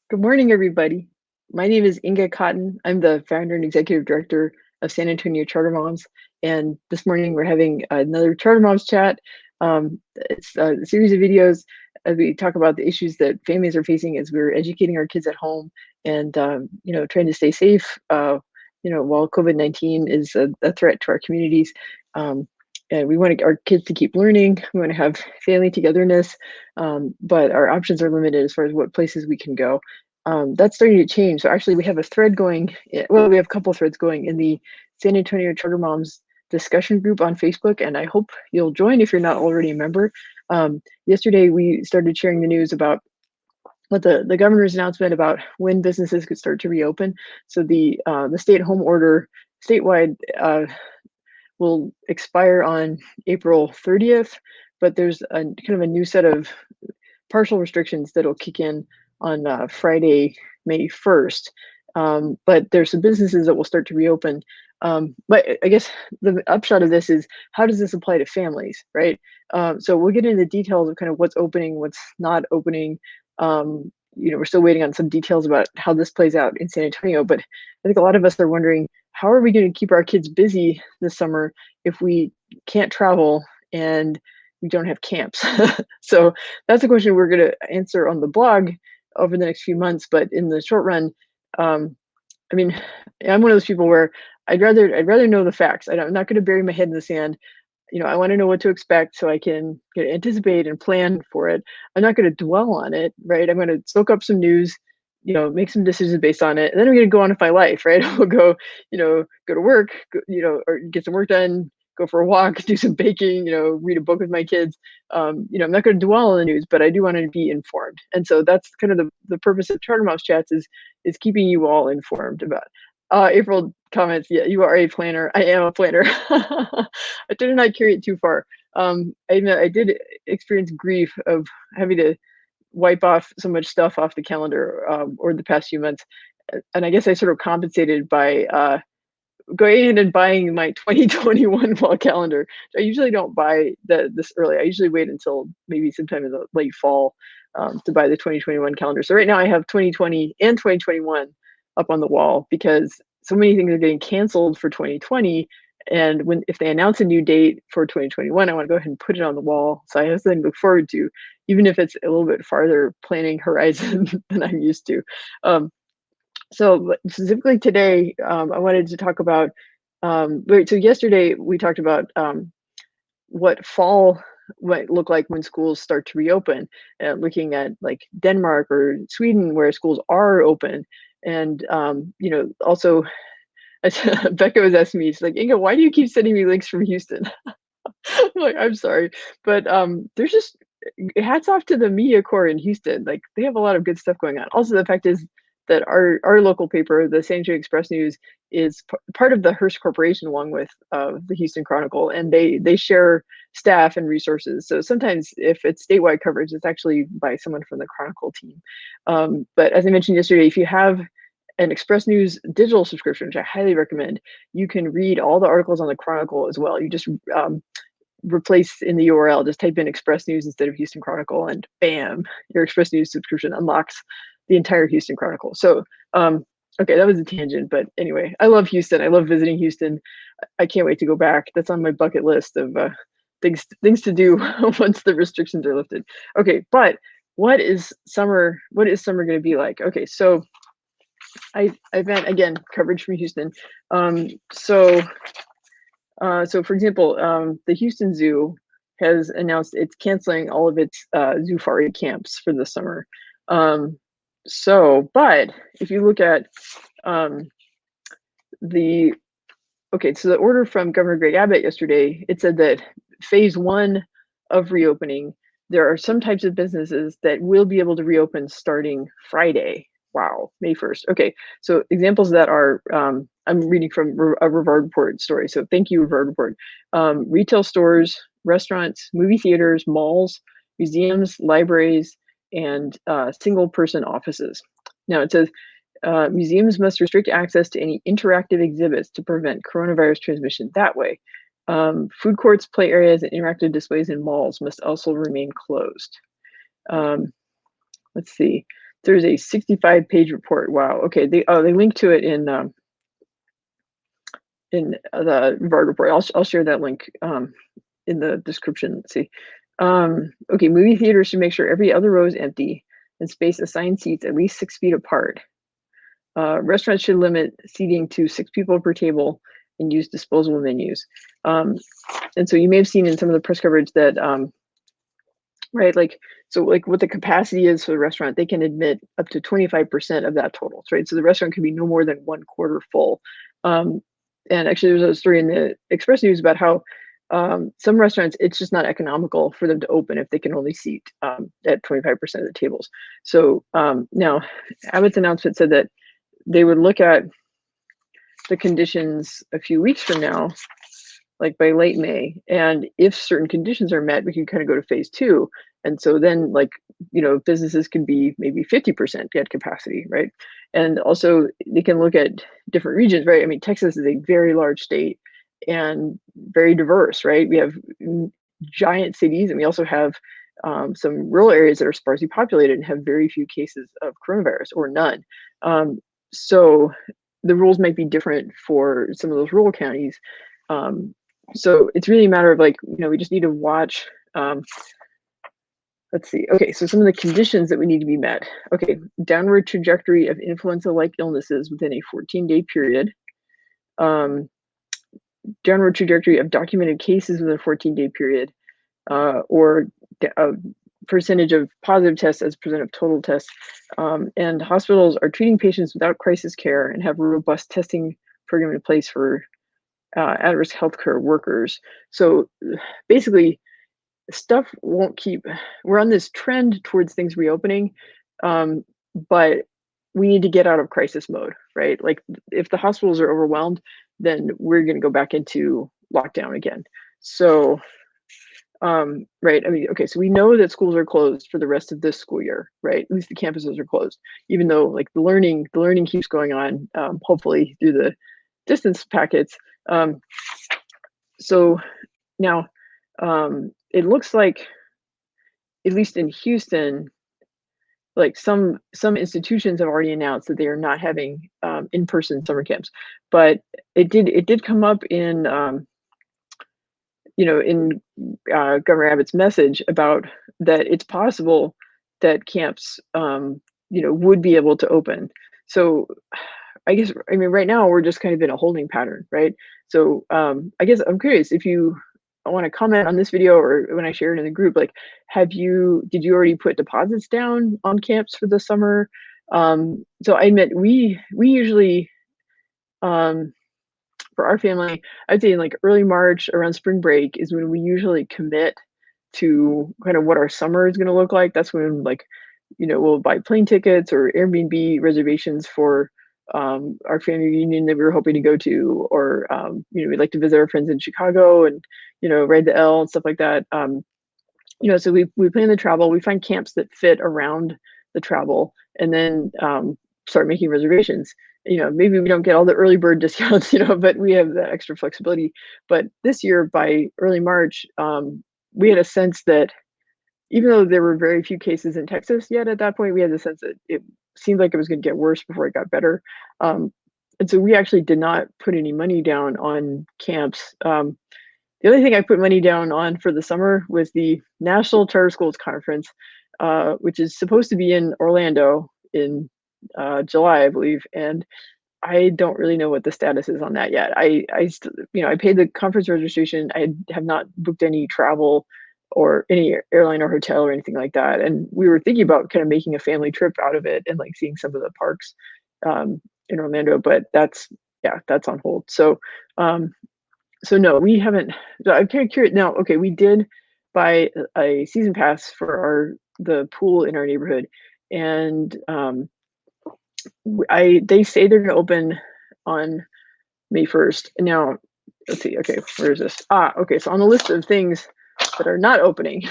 Good morning, everybody. My name is Inga Cotton. I'm the founder and executive director of San Antonio Charter Moms. And this morning we're having another Charter Moms chat. It's a series of videos as we talk about the issues that families are facing as we're educating our kids at home and, trying to stay safe, while COVID-19 is a threat to our communities. Um, and we want our kids to keep learning. We want to have family togetherness, but our options are limited as far as what places we can go. That's starting to change. So actually, we have a thread going. Well, we have a couple threads going in the San Antonio Charter Moms discussion group on Facebook, and I hope you'll join if you're not already a member. Yesterday, we started sharing the news about what the governor's announcement about when businesses could start to reopen. So the stay-at-home order statewide will expire on April 30th, but there's a kind of a new set of partial restrictions that'll kick in on Friday, May 1st. But there's some businesses that will start to reopen. But I guess the upshot of this is, how does this apply to families, right? So we'll get into the details of kind of what's opening, what's not opening. We're still waiting on some details about how this plays out in San Antonio, but I think a lot of us are wondering, how are we going to keep our kids busy this summer if we can't travel and we don't have camps? So that's a question we're going to answer on the blog over the next few months. But in the short run, um, I mean, I'm one of those people where I'd rather know the facts. I'm not going to bury my head in the sand. I want to know what to expect so I can anticipate and plan for it. I'm not going to dwell on it, right? I'm going to soak up some news, make some decisions based on it, and then I'm going to go on with my life, right? I'll go to work, or get some work done, go for a walk, do some baking, read a book with my kids. I'm not going to dwell on the news, but I do want to be informed, and so that's kind of the purpose of Charter Mouse Chats is keeping you all informed about. April comments, yeah, you are a planner. I am a planner. I did not carry it too far. I admit I did experience grief of having to wipe off so much stuff off the calendar over the past few months. And I guess I sort of compensated by going in and buying my 2021 fall calendar. I usually don't buy this early. I usually wait until maybe sometime in the late fall to buy the 2021 calendar. So right now I have 2020 and 2021 up on the wall because so many things are getting canceled for 2020. And if they announce a new date for 2021, I want to go ahead and put it on the wall. So I have something to look forward to, even if it's a little bit farther planning horizon than I'm used to. So specifically today, I wanted to talk about. So yesterday we talked about what fall might look like when schools start to reopen, looking at like Denmark or Sweden where schools are open, and also Becca was asking me, she's like, Inga, why do you keep sending me links from Houston? I'm like, I'm sorry, but there's just hats off to the media corps in Houston. Like they have a lot of good stuff going on. Also, the fact is that our local paper, the San Antonio Express News, is part of the Hearst Corporation, along with the Houston Chronicle, and they share staff and resources. So sometimes, if it's statewide coverage, it's actually by someone from the Chronicle team. But as I mentioned yesterday, if you have an Express News digital subscription, which I highly recommend, you can read all the articles on the Chronicle as well. You just replace in the URL, just type in Express News instead of Houston Chronicle, and bam, your Express News subscription unlocks the entire Houston Chronicle. So, okay, that was a tangent, but anyway, I love Houston. I love visiting Houston. I can't wait to go back. That's on my bucket list of things to do once the restrictions are lifted. Okay, but what is summer? What is summer going to be like? Okay, so I've had again coverage from Houston. So for example, the Houston Zoo has announced it's canceling all of its Zoofari camps for the summer. But if you look at the so the order from Governor Greg Abbott yesterday, it said that phase one of reopening, there are some types of businesses that will be able to reopen starting Friday. Wow, May 1st. Okay, so examples of that are, I'm reading from a Rivard Report story, so thank you, Rivard Report. Retail stores, restaurants, movie theaters, malls, museums, libraries, and single-person offices. Now it says, museums must restrict access to any interactive exhibits to prevent coronavirus transmission that way. Food courts, play areas, and interactive displays in malls must also remain closed. Let's see. There's a 65-page report. Wow. Okay. They link to it in the VARD report. I'll share that link in the description. Let's see. Okay, movie theaters should make sure every other row is empty and space assigned seats at least 6 feet apart. Restaurants should limit seating to 6 people per table and use disposable menus. And so you may have seen in some of the press coverage that, right, like, so like what the capacity is for the restaurant, they can admit up to 25% of that total, right? So the restaurant can be no more than 1/4 full. And actually, there's a story in the Express News about how some restaurants, it's just not economical for them to open if they can only seat at 25% of the tables. So now, Abbott's announcement said that they would look at the conditions a few weeks from now, like by late May, and if certain conditions are met, we can kind of go to phase two. And so then, like, businesses can be maybe 50% at capacity, right? And also they can look at different regions, right? I mean, Texas is a very large state and very diverse, right? We have giant cities, and we also have some rural areas that are sparsely populated and have very few cases of coronavirus or none. So the rules might be different for some of those rural counties. So it's really a matter of, like, we just need to watch. Let's see. Okay, so some of the conditions that we need to be met. Okay, downward trajectory of influenza-like illnesses within a 14-day period. Downward trajectory of documented cases within a 14-day period, or percentage of positive tests as percent of total tests. And hospitals are treating patients without crisis care and have a robust testing program in place for at-risk healthcare workers. So basically, stuff won't keep. We're on this trend towards things reopening, but we need to get out of crisis mode, right? Like, if the hospitals are overwhelmed, then we're going to go back into lockdown again. So right. I mean, okay, so we know that schools are closed for the rest of this school year, right? At least the campuses are closed, even though, like, the learning keeps going on, hopefully through the distance packets. So now, it looks like, at least in Houston, like some institutions have already announced that they are not having in-person summer camps, but it did come up in in Governor Abbott's message about that it's possible that camps, would be able to open. So I guess, I mean, right now we're just kind of in a holding pattern, right? So I guess I'm curious if you want to comment on this video, or when I share it in the group, like, did you already put deposits down on camps for the summer? So I admit we usually, um, for our family, I'd say in like early March around spring break is when we usually commit to kind of what our summer is going to look like. That's when, like, we'll buy plane tickets or Airbnb reservations for our family reunion that we were hoping to go to, or we'd like to visit our friends in Chicago and ride the L and stuff like that. So we plan the travel. We find camps that fit around the travel, and then start making reservations. Maybe we don't get all the early bird discounts, but we have the extra flexibility. But this year, by early March, we had a sense that, even though there were very few cases in Texas yet at that point, we had the sense that it seemed like it was going to get worse before it got better. And so we actually did not put any money down on camps. The other thing I put money down on for the summer was the National Charter Schools Conference, which is supposed to be in Orlando in July, I believe. And I don't really know what the status is on that yet. I paid the conference registration. I have not booked any travel or any airline or hotel or anything like that. And we were thinking about kind of making a family trip out of it and, like, seeing some of the parks in Orlando, but that's on hold. So so no, we haven't. So I'm kind of curious now. Okay, we did buy a season pass for the pool in our neighborhood, and they say they're going to open on May 1st. Now, let's see. Okay, where is this? Okay. So on the list of things that are not opening,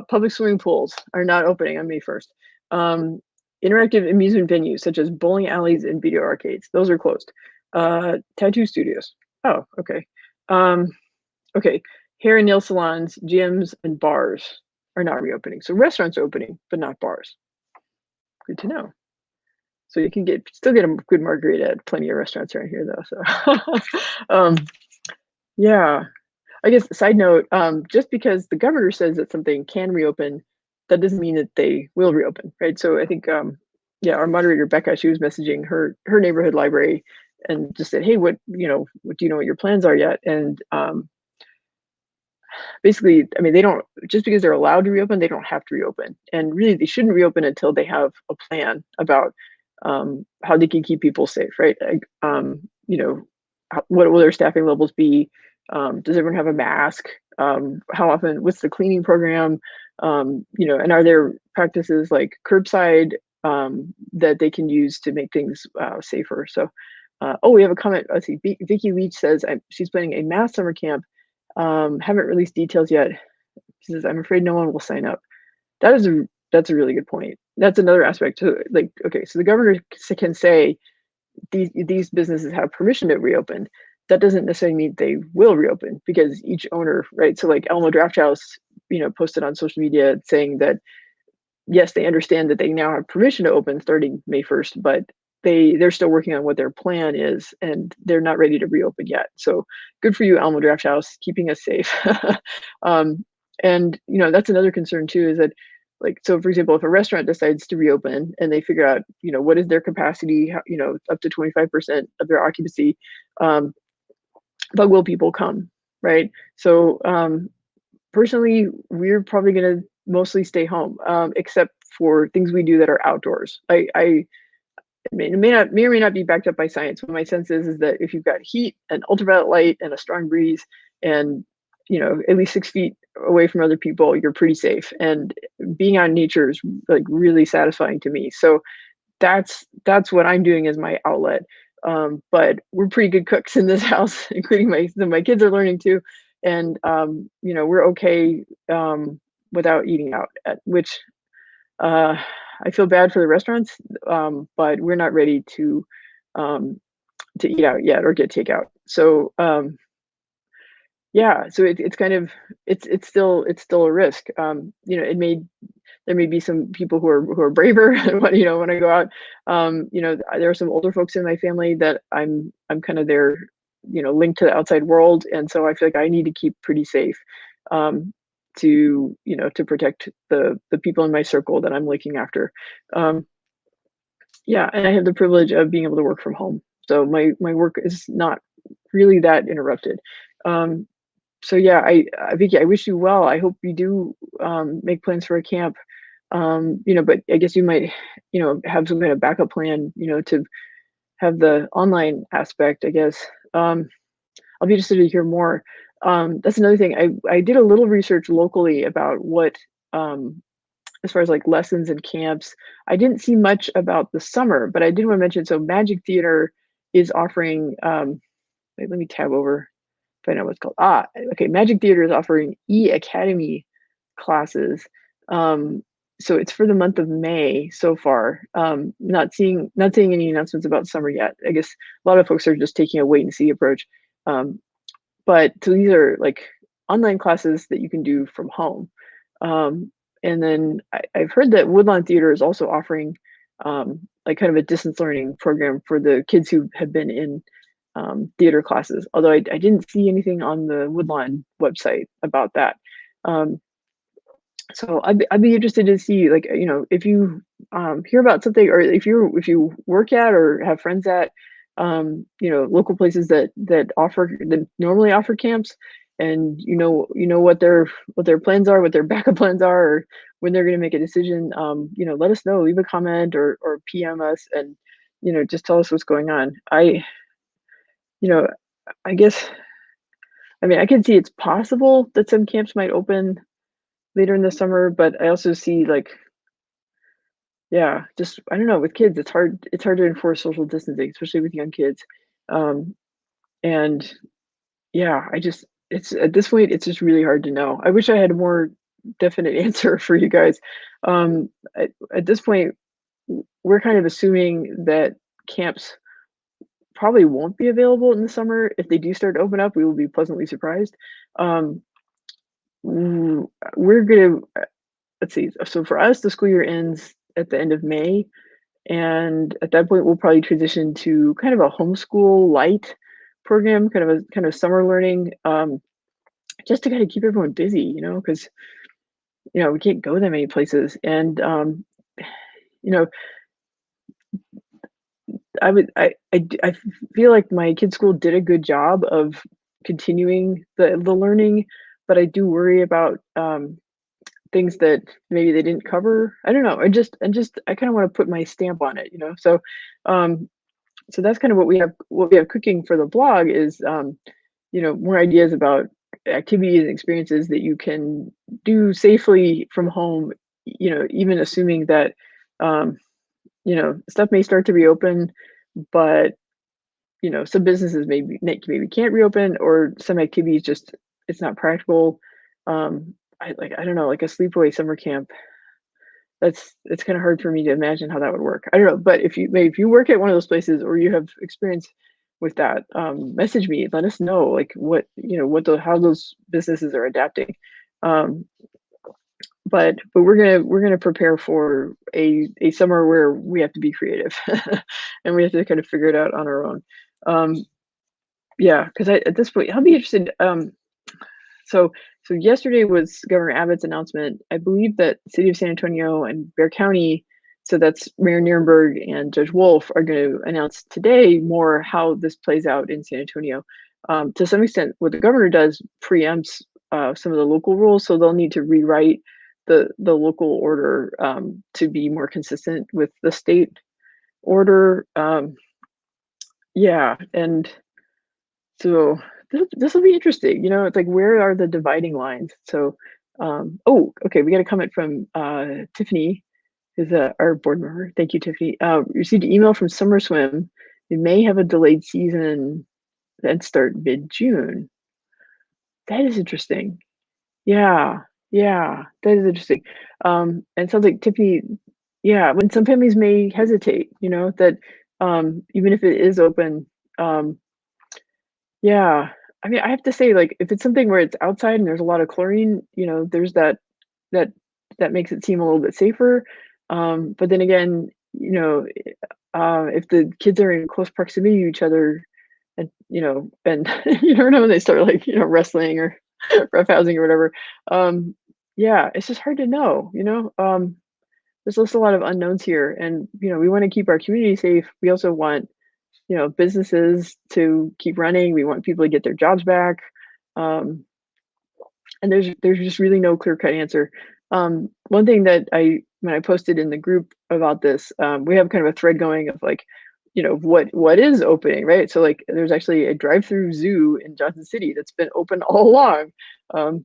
public swimming pools are not opening on May 1st. Interactive amusement venues such as bowling alleys and video arcades, those are closed. Tattoo studios. Oh, okay. Okay. Hair and nail salons, gyms, and bars are not reopening. So restaurants are opening, but not bars. good to know. So you can still get a good margarita at plenty of restaurants around here though, so um, yeah. I guess side note, just because the governor says that something can reopen, that doesn't mean that they will reopen, right? So I think, yeah, our moderator Becca, she was messaging her neighborhood library and just said, "Hey, what do you know what your plans are yet?" And basically, I mean, they don't just because they're allowed to reopen, they don't have to reopen, and really, they shouldn't reopen until they have a plan about how they can keep people safe, right? Like, what will their staffing levels be? Does everyone have a mask? How often? What's the cleaning program? And are there practices like curbside that they can use to make things safer? So, oh, we have a comment. Let's see. Vicky Leach says she's planning a mass summer camp. Haven't released details yet. She says, "I'm afraid no one will sign up." That is that's a really good point. That's another aspect to it. Like, okay, so the governor can say these businesses have permission to reopen. That doesn't necessarily mean they will reopen because each owner, right? So like Elmo Draft House, posted on social media saying that yes, they understand that they now have permission to open starting May 1st, but they're still working on what their plan is and they're not ready to reopen yet. So good for you, Alamo Draft House, keeping us safe. um, and that's another concern too, is that like, so for example, if a restaurant decides to reopen and they figure out, what is their capacity, up to 25% of their occupancy, um, but will people come, right? So personally, we're probably going to mostly stay home, except for things we do that are outdoors. I mean, it may or may not be backed up by science, but my sense is that if you've got heat and ultraviolet light and a strong breeze, and at least 6 feet away from other people, you're pretty safe. And being out in nature is like really satisfying to me. So that's what I'm doing as my outlet. But we're pretty good cooks in this house, including my kids are learning too, and we're okay without eating out. Which I feel bad for the restaurants, but we're not ready um, to eat out yet or get takeout. So yeah, so it's kind of it's still a risk. There may be some people who are braver when when I go out. There are some older folks in my family that I'm kind of their linked to the outside world, and so I feel like I need to keep pretty safe to protect the people in my circle that I'm looking after. Um, yeah, and I have the privilege of being able to work from home, so my work is not really that interrupted. Um, so yeah, Vicky, I wish you well. I hope you do make plans for a camp. But I guess you might, have some kind of backup plan, to have the online aspect, I guess. I'll be interested to hear more. That's another thing. I did a little research locally about what, as far as like lessons and camps. I didn't see much about the summer, but I did want to mention. So Magic Theater is offering. Wait, let me tab over if I know what it's called. Okay. Magic Theater is offering e-academy classes. Um, so it's for the month of May so far. Not seeing any announcements about summer yet. I guess a lot of folks are just taking a wait and see approach. Um, but so these are like online classes that you can do from home. And then I've heard that Woodlawn Theater is also offering like kind of a distance learning program for the kids who have been in theater classes. Although I didn't see anything on the Woodlawn website about that. Um, so I'd be interested to see, like, if you hear about something, or if you work at or have friends at local places that normally offer camps, and what their plans are, what their backup plans are, or when they're going to make a decision. Let us know, leave a comment, or PM us, and just tell us what's going on. You know I guess, I mean, I can see it's possible that some camps might open later in the summer, but I also see, like, yeah, just I don't know, with kids, it's hard to enforce social distancing, especially with young kids. Um, and yeah, it's at this point, it's just really hard to know. I wish I had a more definite answer for you guys. At this point, we're kind of assuming that camps probably won't be available in the summer. If they do start to open up, we will be pleasantly surprised. Um, we're gonna let's see. So for us, the school year ends at the end of May, and at that point, we'll probably transition to kind of a homeschool light program, kind of summer learning, just to kinda keep everyone busy, because we can't go that many places, and, you know, I feel like my kid's school did a good job of continuing the learning, but I do worry about, things that maybe they didn't cover. I don't know, I kinda wanna put my stamp on it, um, so that's kind of what we have cooking for the blog is, more ideas about activities and experiences that you can do safely from home, even assuming that, um, stuff may start to reopen, but, some businesses maybe can't reopen or some activities just it's not practical. I don't know, like a sleepaway summer camp, it's kinda hard for me to imagine how that would work. I don't know, but if you work at one of those places or you have experience with that, message me, let us know, like, how those businesses are adapting. Um, but we're gonna prepare for a summer where we have to be creative, and we have to kind of figure it out on our own. Um, yeah, because at this point, I'll be interested, so so yesterday was Governor Abbott's announcement. I believe that City of San Antonio and Bexar County, so that's Mayor Nierenberg and Judge Wolf, are going to announce today more how this plays out in San Antonio. To some extent, what the governor does preempts some of the local rules, so they'll need to rewrite the local order to be more consistent with the state order. Yeah, and so this will be interesting. It's like where are the dividing lines? So, oh, okay, we got a comment from Tiffany, who's our board member. Thank you, Tiffany. Received an email from Summer Swim. We may have a delayed season and start mid-June. That is interesting. Yeah, yeah, that is interesting. And it sounds like Tiffany, yeah, when some families may hesitate, that even if it is open, um, yeah. I mean, I have to say, like, if it's something where it's outside and there's a lot of chlorine, there's that that makes it seem a little bit safer. But then again, if the kids are in close proximity to each other, and you never know when they start like, wrestling or roughhousing or whatever. Um, yeah, it's just hard to know, there's just a lot of unknowns here, and we want to keep our community safe. We also want businesses to keep running. We want people to get their jobs back. Um, and there's just really no clear-cut answer. One thing that when I posted in the group about this, we have kind of a thread going of like, what is opening, right? So like there's actually a drive-through zoo in Johnson City that's been open all along,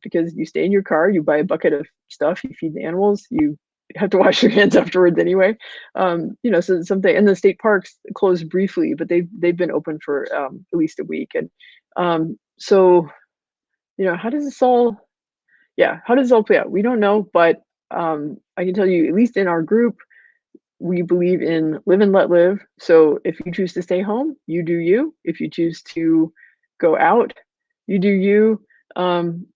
because you stay in your car, you buy a bucket of stuff, you feed the animals, you have to wash your hands afterwards anyway. So something, and the state parks closed briefly, but they've been open for at least a week. And so how does this all yeah, how does this all play out? We don't know, but I can tell you, at least in our group, we believe in live and let live. So if you choose to stay home, you do you. If you choose to go out, you do you. Um,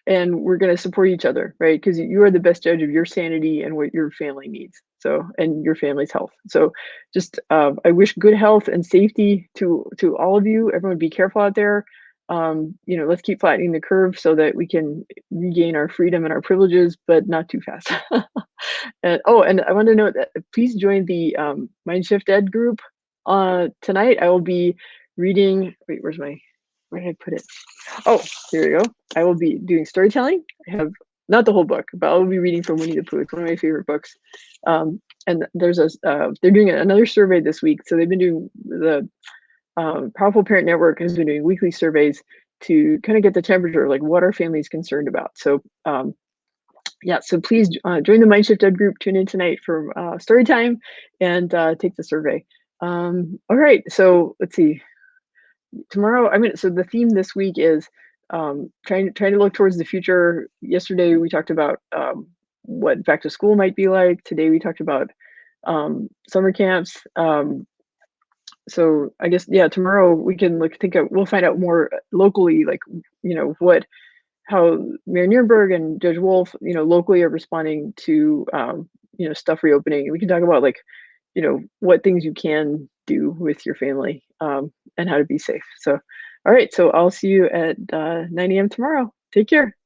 and we're going to support each other, right? Because you are the best judge of your sanity and what your family needs. So, and your family's health. So, just I wish good health and safety to all of you. Everyone, be careful out there. Let's keep flattening the curve so that we can regain our freedom and our privileges, but not too fast. And I want to note that please join the Mind Shift Ed group. Tonight, I will be reading. Wait, where did I put it? Oh, here we go. I will be doing storytelling. I have not the whole book, but I will be reading from Winnie the Pooh. It's one of my favorite books. And they're doing another survey this week. So they've been doing the Powerful Parent Network has been doing weekly surveys to kind of get the temperature, like what are families concerned about. So yeah, so please join the Mindshift Ed group. Tune in tonight for story time and take the survey. All right, so let's see. Tomorrow, so the theme this week is trying to look towards the future. Yesterday we talked about what back to school might be like. Today we talked about summer camps. So I guess, yeah, tomorrow we can we'll find out more locally, like how Mayor Nierenberg and Judge Wolf, locally are responding to stuff reopening. We can talk about, like, what things you can do with your family, and how to be safe. So, all right. So I'll see you at 9 a.m. tomorrow. Take care.